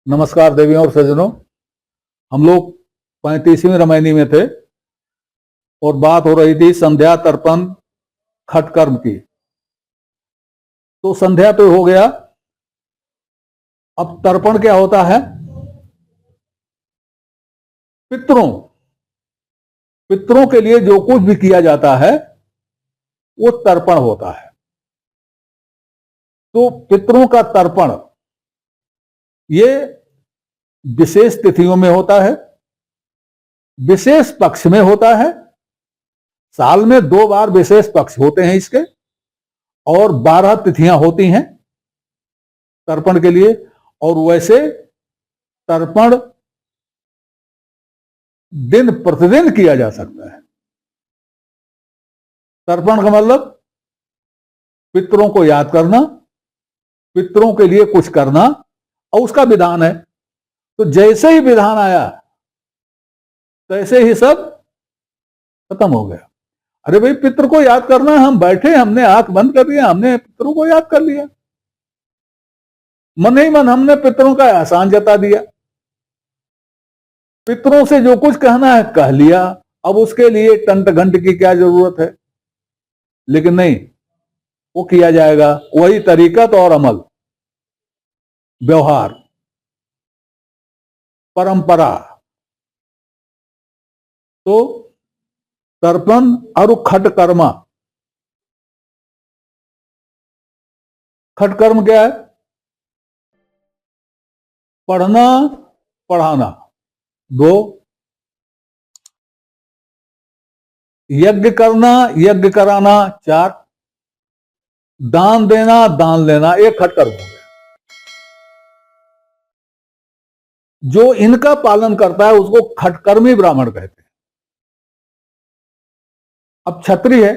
नमस्कार देवियों और सज्जनों। हम लोग 35वीं रामायणी में थे और बात हो रही थी संध्या तर्पण खट कर्म की। तो संध्या तो हो गया, अब तर्पण क्या होता है? पितरों पितरों के लिए जो कुछ भी किया जाता है वो तर्पण होता है। तो पितरों का तर्पण ये विशेष तिथियों में होता है, विशेष पक्ष में होता है। साल में 2 बार विशेष पक्ष होते हैं इसके, और 12 तिथियां होती हैं तर्पण के लिए। और वैसे तर्पण दिन प्रतिदिन किया जा सकता है। तर्पण का मतलब पितरों को याद करना, पितरों के लिए कुछ करना, और उसका विधान है। तो जैसे ही विधान आया तैसे ही सब खत्म हो गया। अरे भाई, पितर को याद करना, हम बैठे, हमने आंख बंद कर दिया, हमने पितरों को याद कर लिया, मन ही मन हमने पितरों का एहसान जता दिया, पितरों से जो कुछ कहना है कह लिया। अब उसके लिए टंट घंट की क्या जरूरत है? लेकिन नहीं, वो किया जाएगा, वही तरीकत और अमल, व्यवहार, परंपरा। तो तर्पण और खटकर्मा। खटकर्म क्या है? पढ़ना, पढ़ाना 2, यज्ञ करना, यज्ञ कराना 4, दान देना, दान लेना 1 खटकर्म हो गया। जो इनका पालन करता है उसको खटकर्मी ब्राह्मण कहते हैं। अब क्षत्रिय है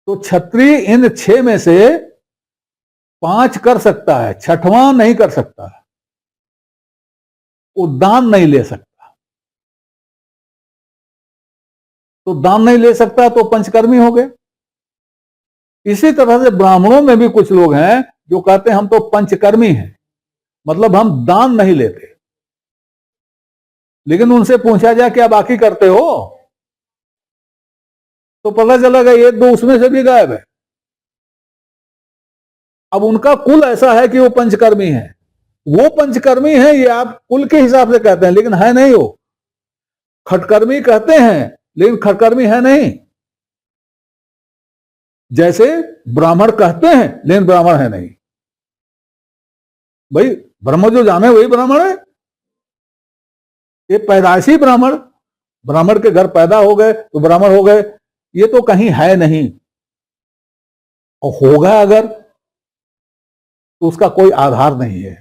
तो क्षत्रिय इन 6 में से 5 कर सकता है, 6वां नहीं कर सकता है, वो दान नहीं ले सकता। तो दान नहीं ले सकता तो पंचकर्मी हो गए। इसी तरह से ब्राह्मणों में भी कुछ लोग हैं जो कहते हैं हम तो पंचकर्मी हैं, मतलब हम दान नहीं लेते। लेकिन उनसे पूछा जाए क्या बाकी करते हो, तो पता चला कि 1-2 उसमें से भी गायब है। अब उनका कुल ऐसा है कि वो पंचकर्मी है। वो पंचकर्मी है ये आप कुल के हिसाब से कहते हैं, लेकिन है नहीं। वो खटकर्मी कहते हैं लेकिन खटकर्मी है नहीं। जैसे ब्राह्मण कहते हैं लेकिन ब्राह्मण है नहीं। भाई, ब्रह्म जो जाने वही ब्राह्मण है। ये पैदाइशी ब्राह्मण, ब्राह्मण के घर पैदा हो गए तो ब्राह्मण हो गए, ये तो कहीं है नहीं। और होगा अगर तो उसका कोई आधार नहीं है,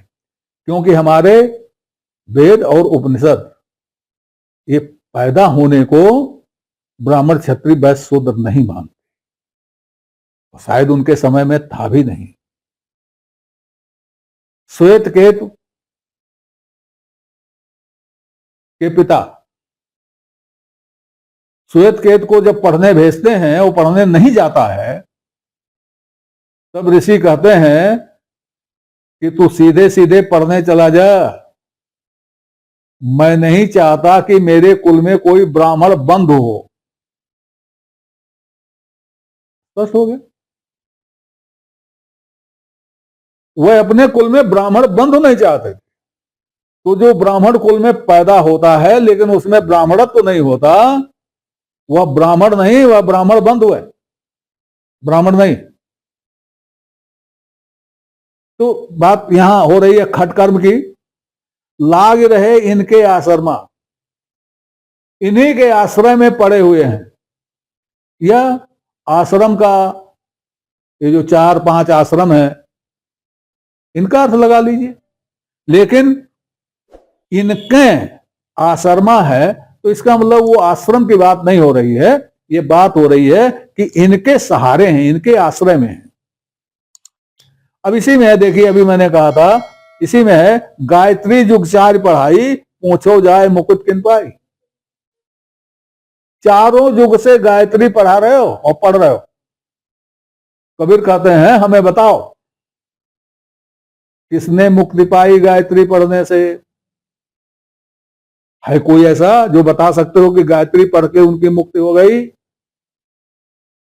क्योंकि हमारे वेद और उपनिषद ये पैदा होने को ब्राह्मण, क्षत्रिय, वैश्य, शूद्र नहीं मानते। शायद उनके समय में था भी नहीं। श्वेत केतु के पिता श्वेत केतु को जब पढ़ने भेजते हैं, वो पढ़ने नहीं जाता है, तब ऋषि कहते हैं कि तू सीधे सीधे पढ़ने चला जा, मैं नहीं चाहता कि मेरे कुल में कोई ब्राह्मण बंद हो। बस हो गया। वह अपने कुल में ब्राह्मण बंद नहीं चाहते। तो जो ब्राह्मण कुल में पैदा होता है लेकिन उसमें ब्राह्मणत्व तो नहीं होता, वह ब्राह्मण नहीं, वह ब्राह्मण बंधु है, ब्राह्मण नहीं। तो बात यहां हो रही है खटकर्म की। लाग रहे इनके आश्रमा, इन्हीं के आश्रय में पड़े हुए हैं। यह आश्रम का, ये जो 4-5 आश्रम है, इनका अर्थ लगा लीजिए। लेकिन इनके आश्रमा है तो इसका मतलब वो आश्रम की बात नहीं हो रही है। ये बात हो रही है कि इनके सहारे हैं, इनके आश्रय में हैं। अब इसी में है, देखिए अभी मैंने कहा था, इसी में है गायत्री जुगचार पढ़ाई, पूछो जाए मुकुट किन पाई। चारों युग से गायत्री पढ़ा रहे हो और पढ़ रहे हो। कबीर कहते हैं हमें बताओ किसने मुक्ति पाई गायत्री पढ़ने से? है कोई ऐसा जो बता सकते हो कि गायत्री पढ़ के उनकी मुक्ति हो गई?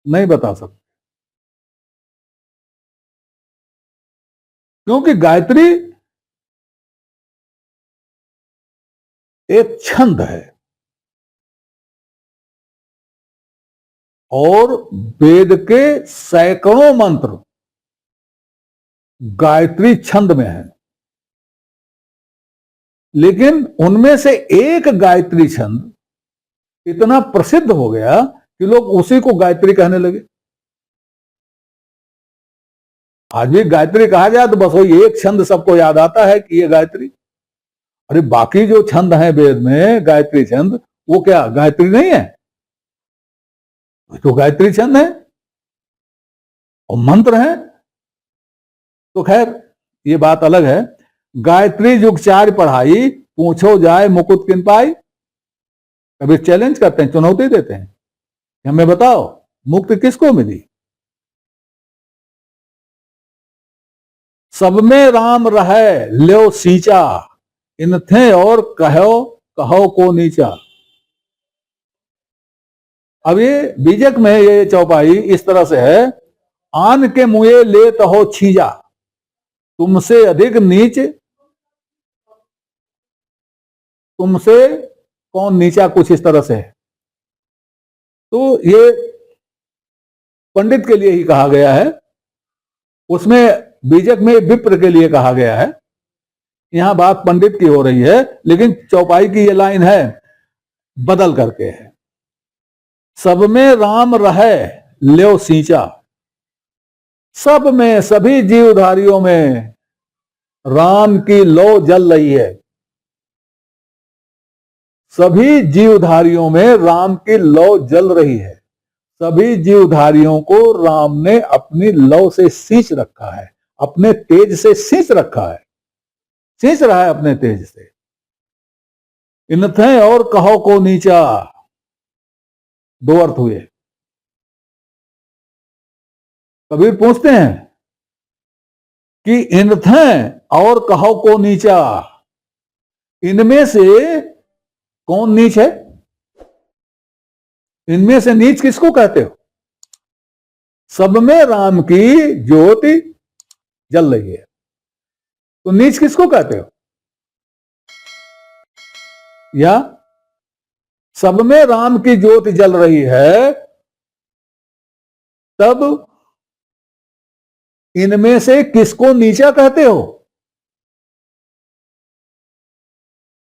नहीं बता सकते, क्योंकि गायत्री एक छंद है और वेद के सैकड़ों मंत्र गायत्री छंद में है, लेकिन उनमें से एक गायत्री छंद इतना प्रसिद्ध हो गया कि लोग उसी को गायत्री कहने लगे। आज भी गायत्री कहा जाए तो बस वही एक छंद सबको याद आता है कि ये गायत्री। अरे बाकी जो छंद हैं वेद में, गायत्री छंद, वो क्या गायत्री नहीं है? तो गायत्री छंद है और मंत्र है। तो खैर ये बात अलग है। गायत्री जुगचार्य पढ़ाई, पूछो जाए मुकुट किन पाई। कभी चैलेंज करते हैं, चुनौती देते हैं, हमें बताओ मुक्ति किसको मिली? सब में राम रहे ल्यो सींचा, इन थे और कहो कहो को नीचा। अब ये बीजक में ये चौपाई इस तरह से है, आन के मुए ले हो छीजा, तुमसे अधिक नीच, तुमसे कौन नीचा, कुछ इस तरह से है। तो ये पंडित के लिए ही कहा गया है, उसमें बीजक में विप्र के लिए कहा गया है। यहां बात पंडित की हो रही है, लेकिन चौपाई की ये लाइन है बदल करके है, सब में राम रहे ल्यो सींचा। सब में, सभी जीवधारियों में राम की लौ जल रही है। सभी जीवधारियों में राम की लौ जल रही है। सभी जीवधारियों को राम ने अपनी लौ से सींच रखा है, अपने तेज से सींच रखा है, सींच रहा है अपने तेज से। इनथे और कहो को नीचा, दो अर्थ हुए। कबीर पूछते हैं कि इनथे और कहो को नीचा, इनमें से कौन नीच है? इनमें से नीच किसको कहते हो? सब में राम की ज्योति जल रही है, तो नीच किसको कहते हो? या सब में राम की ज्योति जल रही है, तब इनमें से किसको नीचा कहते हो?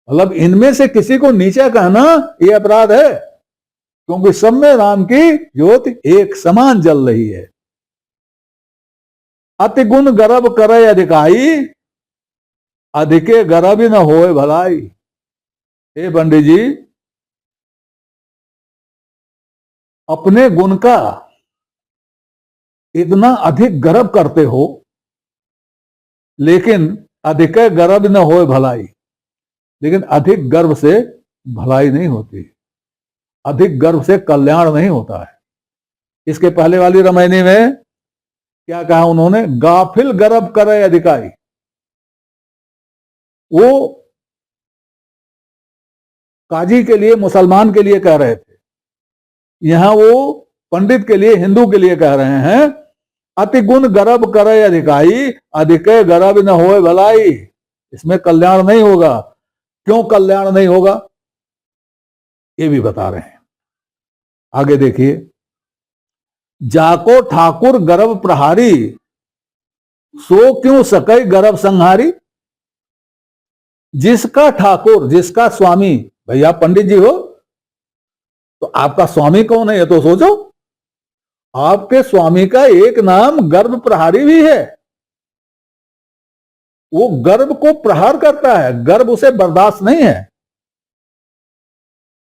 मतलब इनमें से किसी को नीचा कहना यह अपराध है, क्योंकि सब में राम की ज्योति एक समान जल रही है। अति गुण गर्भ करे अधिकाई, अधिके गर्भ न होए भलाई। हे पंडित जी, अपने गुण का इतना अधिक गर्व करते हो, लेकिन अधिक गर्व न होए भलाई। लेकिन अधिक गर्व से भलाई नहीं होती, अधिक गर्व से कल्याण नहीं होता है। इसके पहले वाली रामायणी में क्या कहा उन्होंने? गाफिल गर्व करे अधिकारी। वो काजी के लिए, मुसलमान के लिए कह रहे थे, यहां वो पंडित के लिए, हिंदू के लिए कह रहे हैं, अति गुण गर्व करे अधिकाई, अधिक गर्व न होए भलाई। इसमें कल्याण नहीं होगा। क्यों कल्याण नहीं होगा ये भी बता रहे हैं। आगे देखिए, जाको ठाकुर गर्व प्रहारी, सो क्यों सकै गर्व संहारी। जिसका ठाकुर, जिसका स्वामी, भैया पंडित जी हो तो आपका स्वामी कौन है ये तो सोचो। आपके स्वामी का एक नाम गर्भ प्रहारी भी है। वो गर्भ को प्रहार करता है, गर्भ उसे बर्दाश्त नहीं है,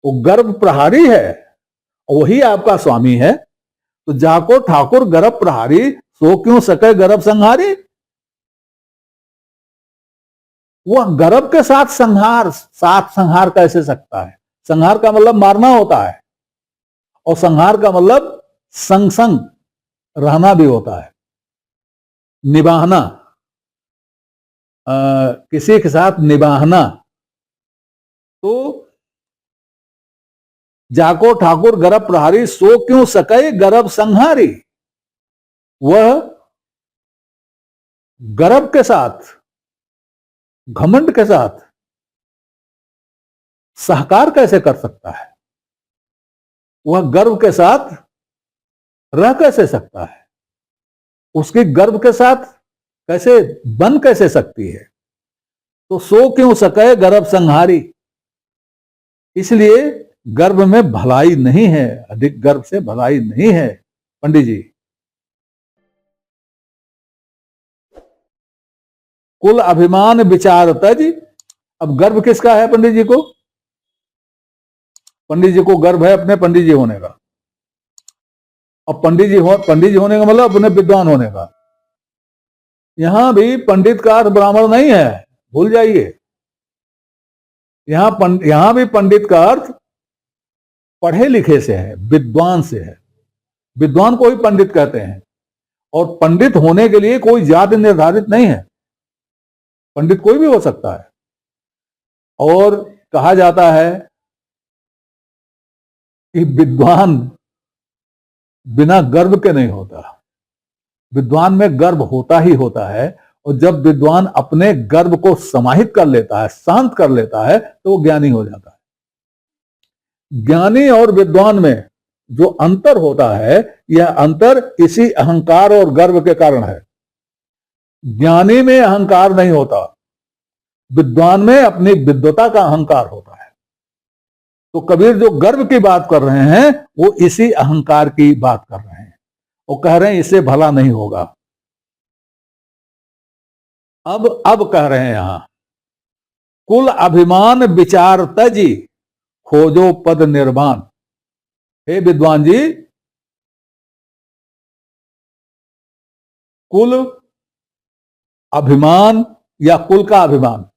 वो गर्भ प्रहारी है, वही आपका स्वामी है। तो जाको ठाकुर गर्भ प्रहारी, सो क्यों सके गर्भ संहारी। वह गर्भ के साथ संहार कैसे सकता है? संहार का मतलब मारना होता है, और संहार का मतलब संग संग रहना भी होता है, निभाना। किसी के साथ निभाना, तो जाको ठाकुर गर्भ प्रहारी सो क्यों सके गर्भ संहारी। वह गर्भ के साथ, घमंड के साथ सहकार कैसे कर सकता है, वह गर्भ के साथ रह कैसे सकता है, उसकी गर्भ के साथ कैसे बन कैसे सकती है। तो सो क्यों सके गर्भ संहारी, इसलिए गर्भ में भलाई नहीं है, अधिक गर्भ से भलाई नहीं है। पंडित जी, कुल अभिमान विचार तज। अब गर्भ किसका है पंडित जी को? पंडित जी को गर्भ है अपने पंडित जी होने का। अब पंडित जी होने का मतलब अपने विद्वान होने का। यहां भी पंडित का अर्थ ब्राह्मण नहीं है, भूल जाइए। यहां भी पंडित का अर्थ पढ़े लिखे से है, विद्वान से है। विद्वान को ही पंडित कहते हैं, और पंडित होने के लिए कोई जाति निर्धारित नहीं है, पंडित कोई भी हो सकता है। और कहा जाता है कि विद्वान बिना गर्भ के नहीं होता, विद्वान में गर्भ होता ही होता है। और जब विद्वान अपने गर्भ को समाहित कर लेता है, शांत कर लेता है, तो वो ज्ञानी हो जाता है। ज्ञानी और विद्वान में जो अंतर होता है, यह अंतर इसी अहंकार और गर्व के कारण है। ज्ञानी में अहंकार नहीं होता, विद्वान में अपनी विद्वता का अहंकार होता है। तो कबीर जो गर्व की बात कर रहे हैं, वो इसी अहंकार की बात कर रहे हैं। वो कह रहे हैं इससे भला नहीं होगा। अब कह रहे हैं यहां, कुल अभिमान विचार तजी खोजो पद निर्वाण। हे विद्वान जी, कुल अभिमान या कुल का अभिमान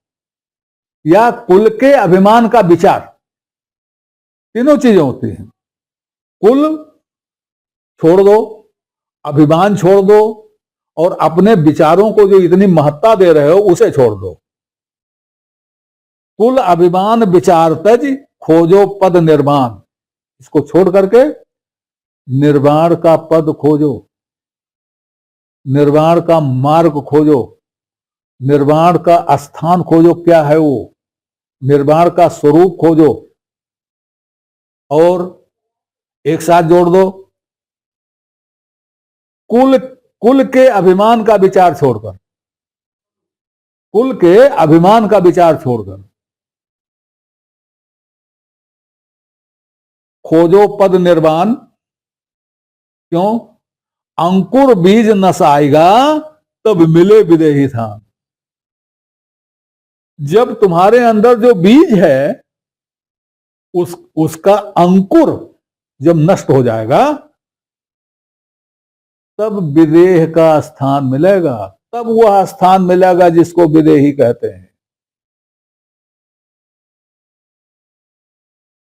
या कुल के अभिमान का विचार, तीनों चीजें होती हैं। कुल छोड़ दो, अभिमान छोड़ दो, और अपने विचारों को जो इतनी महत्ता दे रहे हो उसे छोड़ दो। कुल अभिमान विचार तज खोजो पद निर्वाण। इसको छोड़ करके निर्वाण का पद खोजो, निर्वाण का मार्ग खोजो, निर्वाण का स्थान खोजो, क्या है वो, निर्वाण का स्वरूप खोजो। और एक साथ जोड़ दो, कुल के अभिमान का विचार छोड़कर, कुल के अभिमान का विचार छोड़कर खोजो पद निर्वाण। क्यों? अंकुर बीज नसाएगा तब मिले विदेही था। जब तुम्हारे अंदर जो बीज है उसका अंकुर जब नष्ट हो जाएगा, तब विदेह का स्थान मिलेगा, तब वह स्थान मिलेगा जिसको विदेही कहते हैं।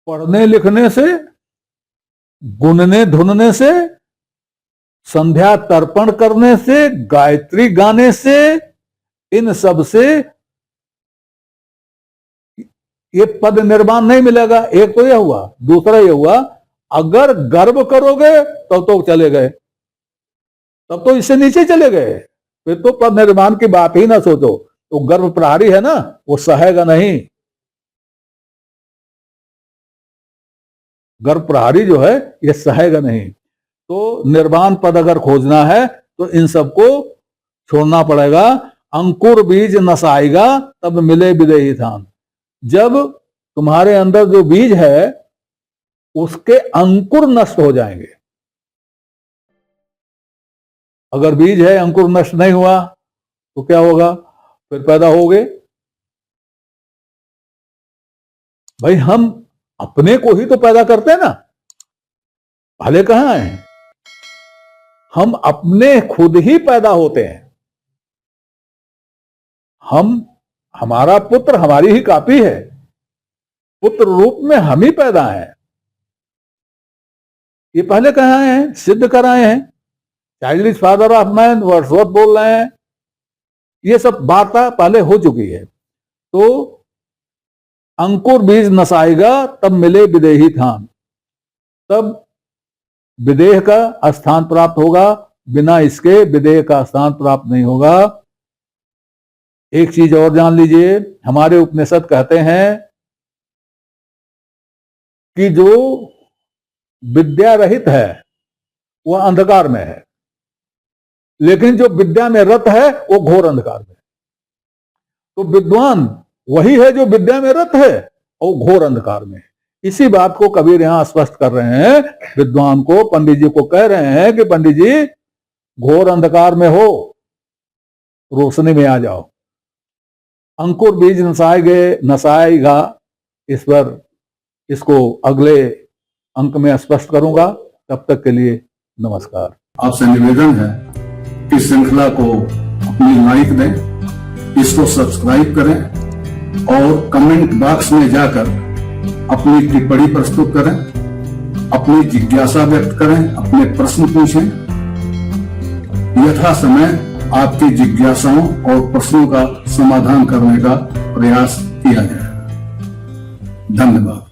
पढ़ने लिखने से, गुनने धुनने से, संध्या तर्पण करने से, गायत्री गाने से, इन सब से ये पद निर्माण नहीं मिलेगा। एक तो यह हुआ, दूसरा यह हुआ अगर गर्व करोगे तो चले गए, तब तो इससे नीचे चले गए, फिर तो पद निर्माण की बात ही ना सोचो। तो गर्व प्रहारी है ना, वो सहेगा नहीं। गर्भ प्रहारी जो है ये सहेगा नहीं। तो निर्वाण पद अगर खोजना है तो इन सबको छोड़ना पड़ेगा। अंकुर बीज नसाएगा तब मिले विदेही थान। जब तुम्हारे अंदर जो बीज है उसके अंकुर नष्ट हो जाएंगे। अगर बीज है, अंकुर नष्ट नहीं हुआ तो क्या होगा? फिर पैदा होगे। भाई हम अपने को ही तो पैदा करते हैं ना, भले कहां है, हम अपने खुद ही पैदा होते हैं। हमारा पुत्र हमारी ही कॉपी है, पुत्र रूप में हम ही पैदा हैं। ये पहले कहां हैं, सिद्ध कराए हैं। Child is father of man, Wordsworth बोल रहे हैं। ये सब वार्ता पहले हो चुकी है। तो अंकुर बीज नसाएगा तब मिले विदेही थान, तब विदेह का स्थान प्राप्त होगा, बिना इसके विदेह का स्थान प्राप्त नहीं होगा। एक चीज और जान लीजिए, हमारे उपनिषद कहते हैं कि जो विद्या रहित है वह अंधकार में है, लेकिन जो विद्या में रत है वो घोर अंधकार में है। तो विद्वान वही है जो विद्या में रत है और घोर अंधकार में है। इसी बात को कबीर यहां स्पष्ट कर रहे हैं, विद्वान को, पंडित जी को कह रहे हैं कि पंडित जी घोर अंधकार में हो, रोशनी में आ जाओ। अंकुर बीज नसाएगा, इस पर इसको अगले अंक में स्पष्ट करूंगा। तब तक के लिए नमस्कार। आपसे निवेदन है कि श्रृंखला को अपनी लाइक दें, इसको सब्सक्राइब करें और कमेंट बॉक्स में जाकर अपनी टिप्पणी प्रस्तुत करें, अपनी जिज्ञासा व्यक्त करें, अपने प्रश्न पूछें। यथा समय आपकी जिज्ञासाओं और प्रश्नों का समाधान करने का प्रयास किया जाए। धन्यवाद।